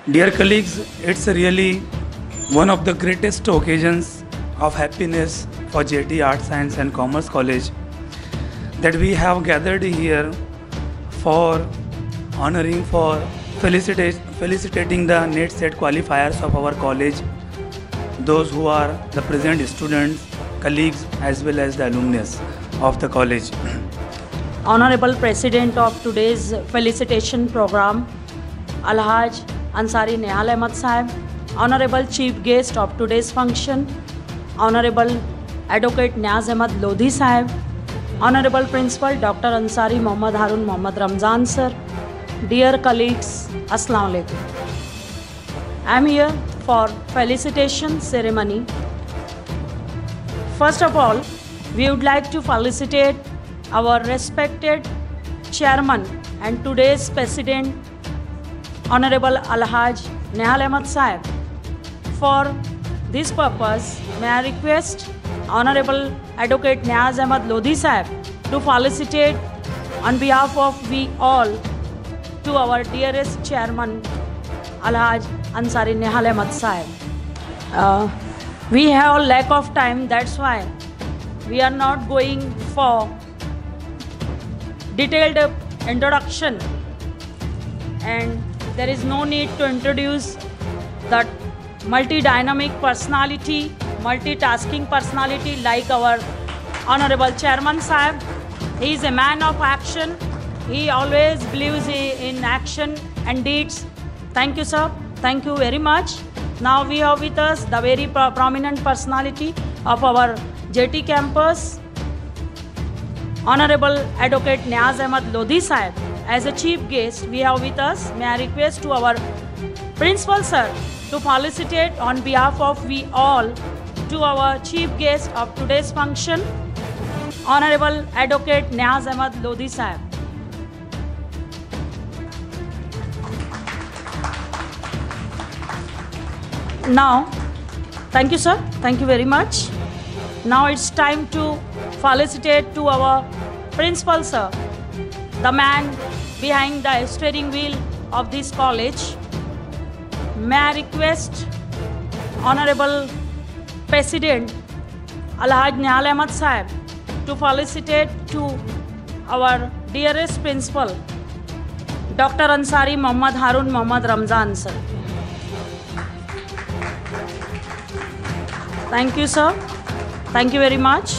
Dear colleagues, it's really one of the greatest occasions of happiness for JT Arts, Science and Commerce College that we have gathered here for honoring, for felicitating the NET set qualifiers of our college, those who are the present students, colleagues as well as the alumnus of the college. Honorable President of today's felicitation program, Alhaj Ansari Nehal Ahmed Sahib, Honorable Chief Guest of today's function, Honorable Advocate Niaz Ahmed Lodhi Sahib, Honorable Principal Dr. Ansari Mohammad Harun Mohammad Ramzan Sir, dear colleagues, Assalamu Alaikum. I am here for felicitation ceremony. First of all, we would like to felicitate our respected chairman and today's president, Honorable Alhaj Nehal Ahmed Sahib. For this purpose, may I request Honorable Advocate Niaz Ahmed Lodhi Sahib to felicitate on behalf of we all to our dearest chairman, Alhaj Ansari Nehal Ahmed Sahib. We have a lack of time, that's why we are not going for detailed introduction, and there is no need to introduce that multi-dynamic personality, multitasking personality like our Honorable Chairman Sahib. He is a man of action. He always believes in action and deeds. Thank you, sir. Thank you very much. Now we have with us the very prominent personality of our JT campus, Honorable Advocate Niaz Ahmed Lodhi Sahib. As a chief guest, we have with us, may I request to our principal sir to felicitate on behalf of we all to our chief guest of today's function, Honorable Advocate Niaz Ahmed Lodhi Sahib. Now, thank you sir, thank you very much. Now it's time to felicitate to our principal sir, the man behind the steering wheel of this college. May I request Honorable President Alhaj Nehal Ahmed Sahib to felicitate to our dearest principal, Dr. Ansari Mohammad Harun Mohammad Ramzan sir. Thank you sir. Thank you very much.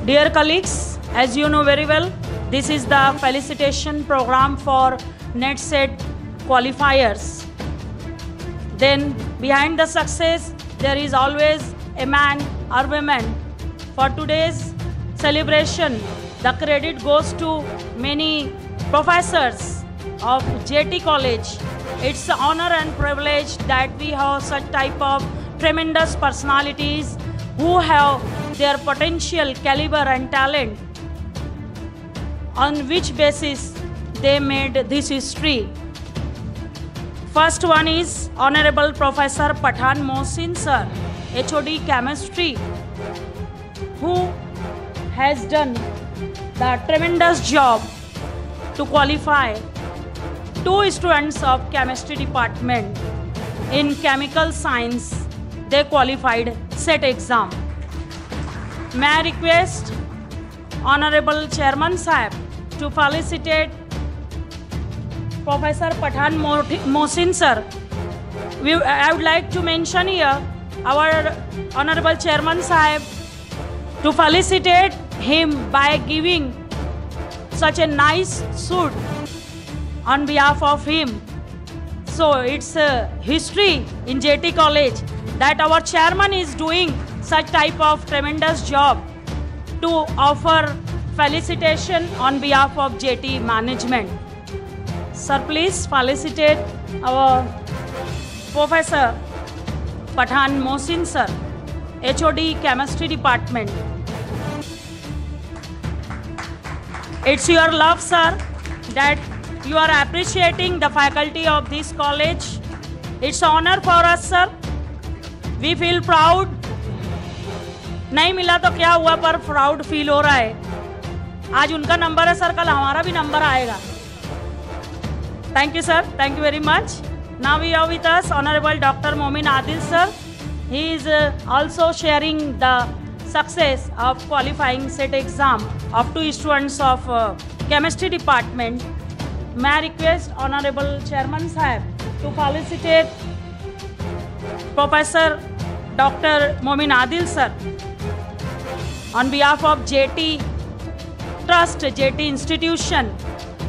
Dear colleagues, as you know very well, this is the felicitation program for NET set qualifiers. Then behind the success, there is always a man or woman. For today's celebration, the credit goes to many professors of JT College. It's an honor and privilege that we have such type of tremendous personalities who have their potential, caliber and talent, on which basis they made this history. First one is Honorable Professor Pathan Mohsin Sir, HOD Chemistry, who has done the tremendous job to qualify 2 students of chemistry department in chemical science. They qualified set exam. May I request Honorable Chairman Sahib to felicitate Professor Pathan Mohsin Sir. I would like to mention here our Honorable Chairman Sahib to felicitate him by giving such a nice suit on behalf of him. So it's a history in JT College that our chairman is doing such type of tremendous job to offer felicitation on behalf of JT management. Sir, please felicitate our Professor Pathan Mohsin Sir, HOD Chemistry Department. It's your love, sir, that you are appreciating the faculty of this college. It's an honor for us, sir. We feel proud. नहीं मिला तो क्या हुआ, पर proud feel हो रहा है। आज उनका नंबर है सर, कल हमारा भी नंबर आएगा। Thank you, sir. Thank you very much. Now we have with us Honorable Dr. Momin Adil, sir. He is also sharing the success of qualifying set exam of two students of chemistry department. May I request Honorable Chairman Sahib to felicitate Professor Dr. Momin Adil, sir, on behalf of JT Trust, JT Institution.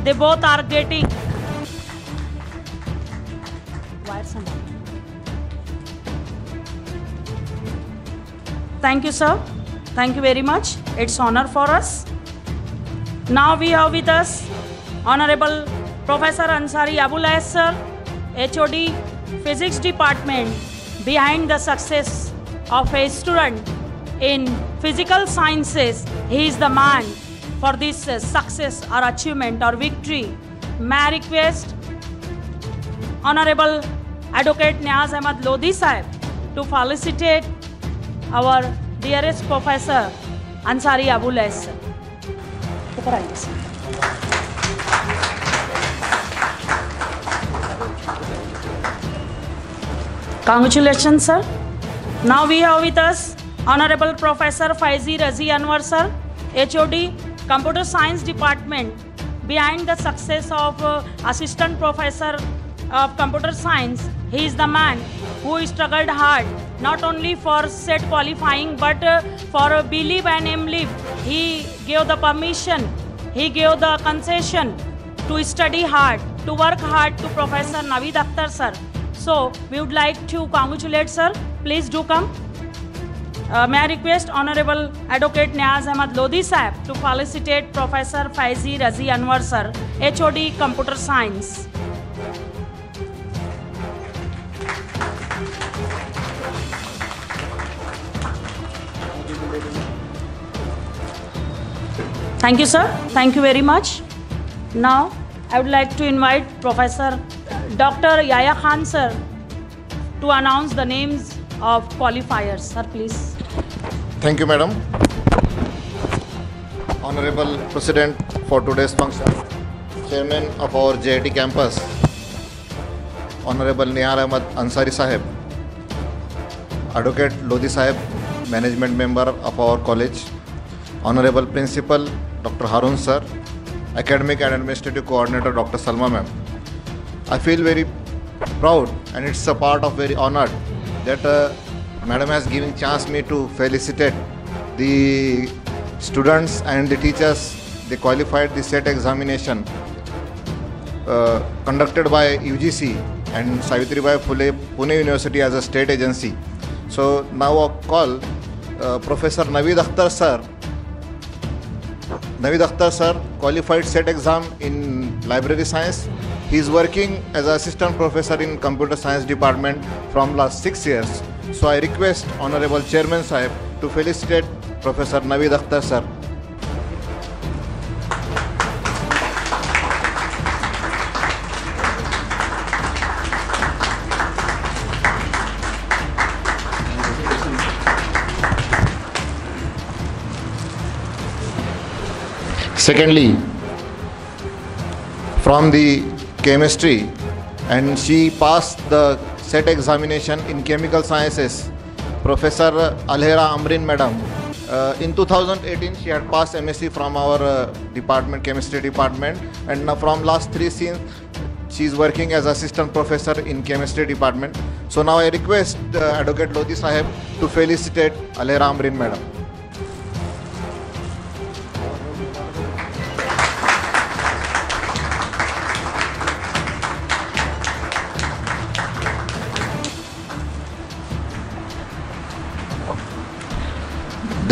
They both are getting. Thank you, sir. Thank you very much. It's honor for us. Now we have with us Honorable Professor Ansari Abulais, sir, HOD Physics Department. Behind the success of a student in physical sciences, he is the man for this success or achievement or victory. May I request Honorable Advocate Niaz Ahmad Lodi Sahib to felicitate our dearest Professor Ansari Abulais, sir. Congratulations, sir. Now we have with us Honorable Professor Faizi Razi Anwar, sir, HOD Computer Science Department. Behind the success of Assistant Professor of Computer Science, he is the man who struggled hard not only for set qualifying but for believe and believe. He gave the permission, he gave the concession to study hard, to work hard to Professor Naveed Akhtar, sir. So we would like to congratulate, sir. Please do come. May I request Honorable Advocate Niaz Ahmad Lodi Sahib to felicitate Professor Faizi Razi Anwar, sir, HOD Computer Science. Thank you, sir. Thank you very much. Now, I would like to invite Professor Dr. Yahya Khan, sir, to announce the names of qualifiers. Sir, please. Thank you, Madam. Honorable President for today's function, Chairman of our JIT campus, Honorable Nihar Ahmad Ansari Sahib, Advocate Lodi Sahib, Management Member of our college, Honorable Principal Dr. Harun Sir, Academic and Administrative Coordinator Dr. Salma Ma'am. I feel very proud and it's a part of very honored that Madam has given chance me to felicitate the students and the teachers. They qualified the set examination conducted by UGC and Savitribai Phule Pune University as a state agency. So now I call Professor Naveed Akhtar sir. Naveed Akhtar sir qualified set exam in library science. He is working as an assistant professor in computer science department from last 6 years. So I request Honorable Chairman Sahib to felicitate Professor Naveed Akhtar sir. Secondly, from the chemistry, and she passed the set examination in chemical sciences, Professor Alhera Amrin Madam. In 2018, she had passed MSc from our department, chemistry department, and now from last 3 years, she is working as assistant professor in chemistry department. So now I request Advocate Lodi Sahib to felicitate Alhera Amrin Madam.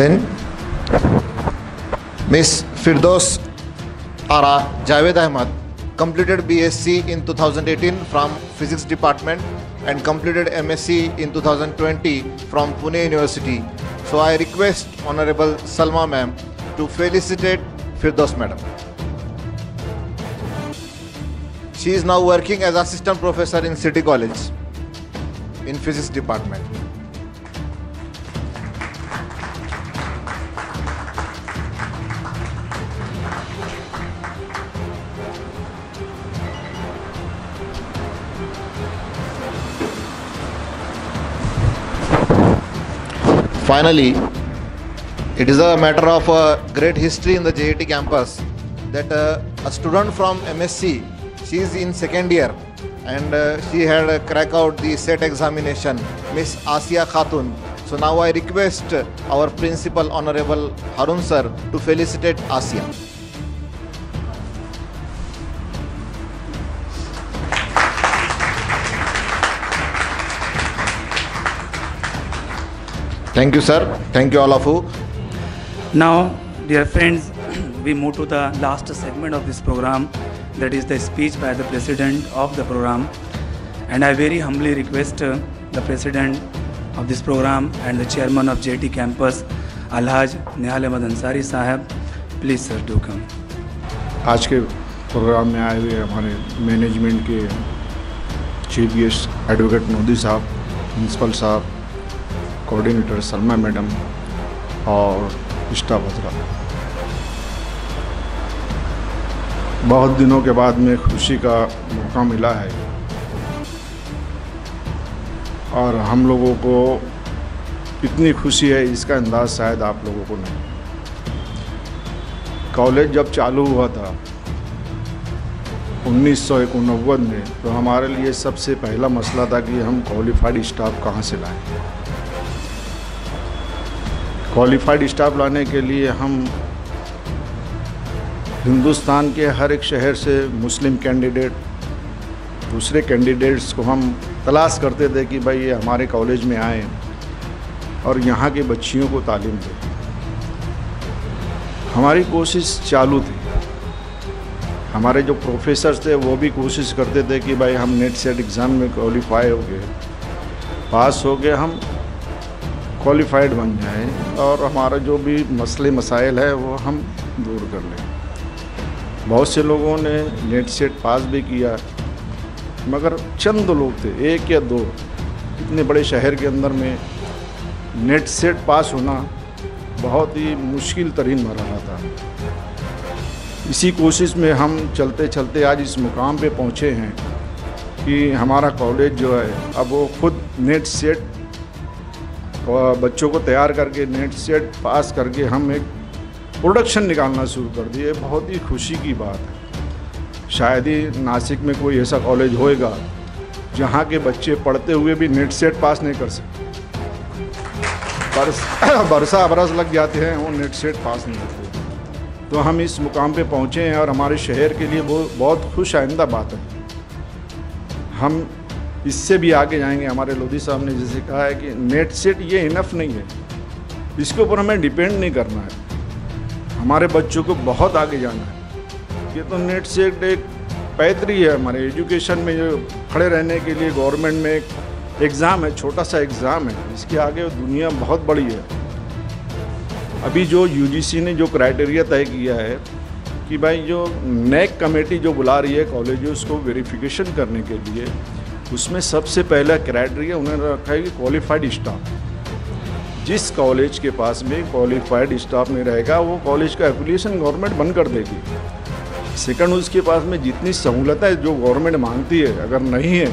Then Miss Firdaus Ara Javed Ahmad completed BSc in 2018 from Physics Department and completed MSc in 2020 from Pune University. So I request Honorable Salma Ma'am to felicitate Firdaus Madam. She is now working as Assistant Professor in City College in Physics Department. Finally, it is a matter of great history in the JET campus that a student from MSc, she is in second year and she had cracked out the set examination, Miss Asia Khatun. So now I request our principal, Honorable Harun sir, to felicitate Asia. Thank you, sir. Thank you, all of you. Now, dear friends, we move to the last segment of this program, that is the speech by the president of the program. And I very humbly request the president of this program and the chairman of JET campus, Alhaj Nihal Ahmad Ansari Sahab, please sir do come. आज के programme में आए हुए हमारे management के chief guest advocate Modi साहब, principal साहब, coordinator Salma madam और स्टाफ हजरात, बहुत दिनों के बाद में खुशी का मौका मिला है और हम लोगों को इतनी खुशी है इसका अंदाज़ शायद आप लोगों को नहीं। कॉलेज जब चालू हुआ था 1989 में, तो हमारे लिए सबसे पहला मसला था कि हम क्वालिफाइड स्टाफ कहाँ से लाएं। क्वालिफाइड स्टाफ लाने के लिए हम हिंदुस्तान के हर एक शहर से मुस्लिम कैंडिडेट, दूसरे कैंडिडेट्स को हम तलाश करते थे कि भाई ये हमारे कॉलेज में आए और यहाँ के बच्चियों को तालीम दें। हमारी कोशिश चालू थी। हमारे जो प्रोफेसर्स थे वो भी कोशिश करते थे कि भाई हम नेट सेट एग्ज़ाम में क्वालिफाई हो गए, पास हो गए, हम क्वालिफाइड बन जाएं और हमारा जो भी मसले मसाइल है वो हम दूर कर लें। बहुत से लोगों ने नेट सेट पास भी किया, मगर चंद लोग थे, एक या दो, इतने बड़े शहर के अंदर में नेट सेट पास होना बहुत ही मुश्किल तरीन मरहला था। इसी कोशिश में हम चलते चलते आज इस मुकाम पे पहुँचे हैं कि हमारा कॉलेज जो है अब वो खुद नेट सेट बच्चों को तैयार करके नेट सेट पास करके हम एक प्रोडक्शन निकालना शुरू कर दिए। बहुत ही खुशी की बात है। शायद ही नासिक में कोई ऐसा कॉलेज होएगा जहाँ के बच्चे पढ़ते हुए भी नेट सेट पास नहीं कर सकते। बरस लग जाते हैं, वो नेट सेट पास नहीं होते। तो हम इस मुकाम पे पहुँचे हैं और हमारे शहर के लिए वो बहुत खुश आइंदा बात है। हम इससे भी आगे जाएंगे। हमारे लोधी साहब ने जैसे कहा है कि नेट सेट ये इनफ नहीं है, इसके ऊपर हमें डिपेंड नहीं करना है, हमारे बच्चों को बहुत आगे जाना है। ये तो नेट सेट एक पैतरी है हमारे एजुकेशन में, जो खड़े रहने के लिए गवर्नमेंट में एक एग्ज़ाम है, छोटा सा एग्ज़ाम है, इसके आगे दुनिया बहुत बड़ी है। अभी जो यूजीसी ने जो क्राइटेरिया तय किया है कि भाई जो नेक कमेटी जो बुला रही है कॉलेज उसको वेरिफिकेशन करने के लिए, उसमें सबसे पहला क्राइटेरिया उन्होंने रखा है कि क्वालिफाइड स्टाफ। जिस कॉलेज के पास में क्वालिफाइड स्टाफ नहीं रहेगा वो कॉलेज का एफिलिएशन गवर्नमेंट बंद कर देगी। सेकंड, उसके पास में जितनी सहूलतें जो गवर्नमेंट मांगती है अगर नहीं है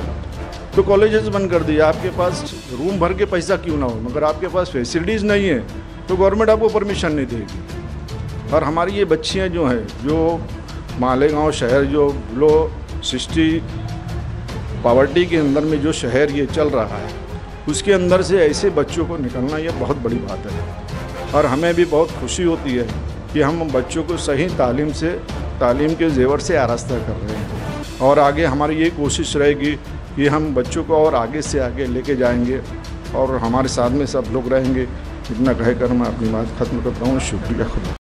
तो कॉलेजेस बंद कर दिए। आपके पास रूम भर के पैसा क्यों ना हो, मगर आपके पास फैसिलिटीज़ नहीं है तो गवर्नमेंट आपको परमिशन नहीं देगी। और हमारी ये बच्चियाँ जो हैं, जो मालेगांव शहर जो लो 60 पॉवर्टी के अंदर में जो शहर ये चल रहा है, उसके अंदर से ऐसे बच्चों को निकलना ये बहुत बड़ी बात है। और हमें भी बहुत खुशी होती है कि हम बच्चों को सही तालीम के जेवर से आरास्ता कर रहे हैं। और आगे हमारी ये कोशिश रहेगी कि हम बच्चों को और आगे से आगे लेके जाएंगे और हमारे साथ में सब लोग रहेंगे। इतना कहकर मैं अपनी बात ख़त्म करता हूँ। शुक्रिया खुदा।